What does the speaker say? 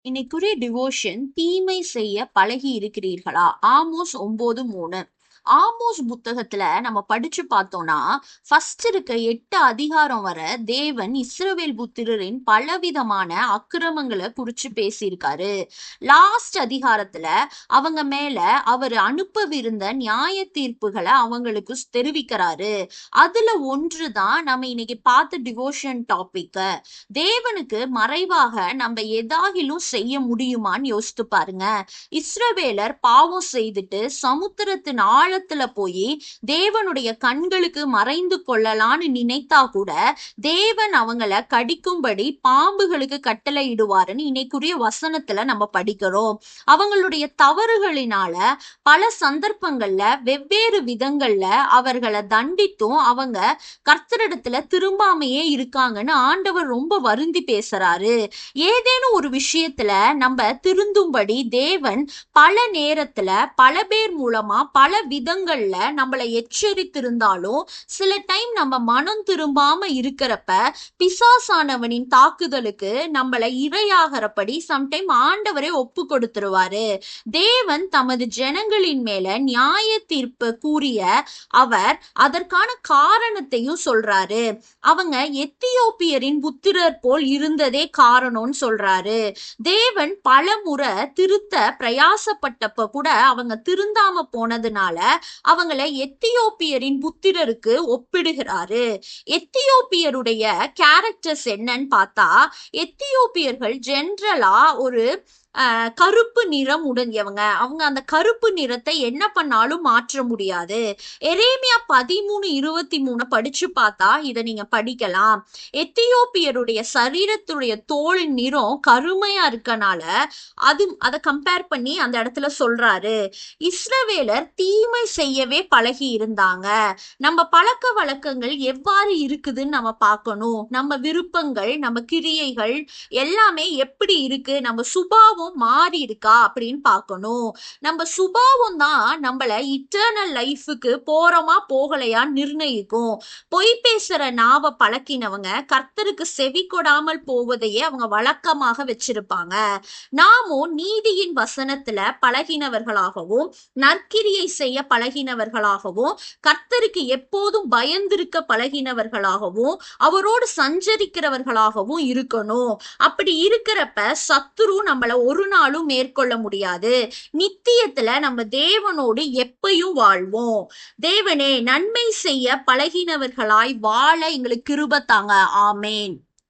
இன்னைக்குரிய devotion தீமை செய்ய பழகி இருக்கிறீர்களா? ஆமோஸ் 9:3. ஆமோஸ் புத்தகத்துல நம்ம படிச்சு பார்த்தோம்னா ஃபர்ஸ்ட் இருக்க 8 அதிகாரம் வர தேவன் இஸ்ரவேல் புத்திரரின் பலவிதமான அக்கிரமங்களை குறிச்சு பேசியிருக்காரு. லாஸ்ட் அதிகாரத்துல அவங்க மேல அவர் அனுப்பவிருந்த நியாய தீர்ப்புகளை அவங்களுக்கு தெரிவிக்கிறாரு. அதுல ஒன்றுதான் நம்ம இன்னைக்கு பார்த்த டிவோஷன் டாபிக். தேவனுக்கு மறைவாக நம்ம எதாகிலும் செய்ய முடியுமான்னு யோசித்து பாருங்க. இஸ்ரவேலர் பாவம் செய்துட்டு சமுத்திரத்தின் ஆழத்துல போய் தேவனுடைய கண்களுக்கு மறைந்து கொள்ளலான்னு நினைத்தா கூட தேவன் அவங்கள கடிக்கும்படி பாம்புகளுக்கு கட்டளை இடுவாருன்னு இன்னைக்குரிய வசனத்துல நம்ம படிக்கிறோம். அவங்களுடைய தவறுகளினால பல சந்தர்ப்பங்கள்ல வெவ்வேறு விதங்கள்ல அவர்களை தண்டித்தும் அவங்க கர்த்தரிடத்துல திரும்பாமையே இருக்காங்கன்னு ஆண்டவர் ரொம்ப வருந்தி பேசுறாரு. ஏதேனும் ஒரு விஷயத்துல நம்ம திருந்தும்படி தேவன் பல நேரத்துல பல பேர் மூலமா பல விதங்கள்ல நம்மளை எச்சரித்திருந்தாலும் சில டைம் நம்ம மனம் திரும்பாம இருக்கிறப்ப பிசாசானவனின் தாக்குதலுக்கு நம்மளை இரையாகிறபடி சம்டைம் ஆண்டவரே ஒப்பு கொடுத்துருவாரு. தேவன் தமது ஜனங்களின் மேல நியாய தீர்ப்பு கூறிய அவர் அதற்கான காரணத்தையும் சொல்றாரு. அவங்க எத்தியோப்பியரின் புத்திரர் போல் இருந்ததே காரணம்னு சொல்றாரு. தேவன் பல முறை திருத்த பிரயாசப்பட்டப்ப கூட அவங்க திருந்தாம போனதுனால அவங்கள எத்தியோப்பியரின் புத்திரருக்கு ஒப்பிடுகிறாரு. எத்தியோப்பியருடைய கேரக்டர்ஸ் என்னன்னு பார்த்தா, எத்தியோப்பியர்கள் ஜென்ரலா ஒரு கருப்பு நிறம் உடையவங்க. அவங்க அந்த கருப்பு நிறத்தை என்ன பண்ணாலும் மாற்ற முடியாது. எரேமியா 13:23 படிச்சு பார்த்தா இதை நீங்க படிக்கலாம். எத்தியோப்பியருடைய சரீரத்துடைய தோல் நிறம் கருமையா இருக்கனால அதை கம்பேர் பண்ணி அந்த இடத்துல சொல்றாரு. இஸ்ரவேலர் தீமை செய்யவே பழகி இருந்தாங்க. நம்ம பழக்க வழக்கங்கள் எவ்வாறு இருக்குதுன்னு நம்ம பார்க்கணும். நம்ம விருப்பங்கள், நம்ம கிரியைகள் எல்லாமே எப்படி இருக்கு, நம்ம சுபாவம் மாறி இருக்கா அப்படின்னு பார்க்கணும். நம்ம சுபாவம் தான் நம்மள இட்டர்னல் லைஃபுக்கு போறோமா போகலையா நிர்ணயிக்கும். பொய் பேசுற நாவ பழக்கினவங்க கர்த்தருக்கு செவி கொடாமல் போவதையே அவங்க வழக்கமாக வச்சிருப்பாங்க. நாமும் நீதியின் வசனத்துல பழகினவர்களாகவும் நற்கிரியை செய்ய பழகினவர்களாகவும் கர்த்தருக்கு எப்போதும் பயந்திருக்க பழகினவர்களாகவும் அவரோடு சஞ்சரிக்கிறவர்களாகவும் இருக்கணும். அப்படி இருக்கிறப்ப சத்துரு நம்மள ஒரு நாளும் மேற்கொள்ள முடியாது. நித்தியத்துல நம்ம தேவனோடு எப்பயும் வாழ்வோம். தேவனே, நன்மை செய்ய பழகினவர்களாய் வாழ எங்களுக்கு கிருபை தாங்க. ஆமேன்.